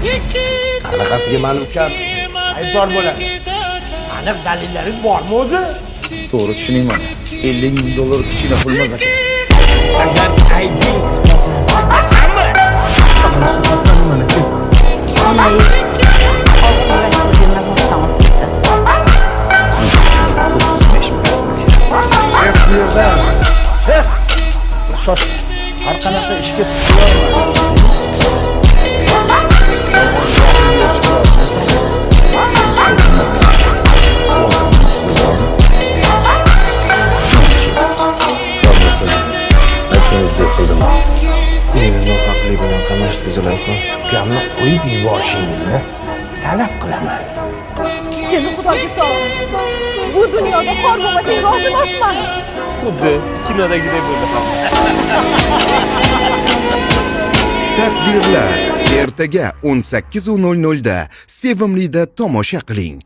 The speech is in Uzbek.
Qanaqasiga ma'lum ukam aybdor bo'ladi. Aniq dalillaringiz bormi o'zi? To'g'ri tushuning mana. $50,000 kichkina pul emas aka. Agar aybing isbotlansa, Onay Bu yerda shosh har qanaqa ishga nohaqlik bilan qamashdi Zulayho. Ukamni qo'yib yuborishingizni talab qilaman. Seni xudoga sog'in. Bu dunyoda xor bo'lmasang rozi emasman. Xuddi kinodagidek bo'ldi hamma. Taqdirlar ertaga 18:00 da Sevimlida tomosha qiling.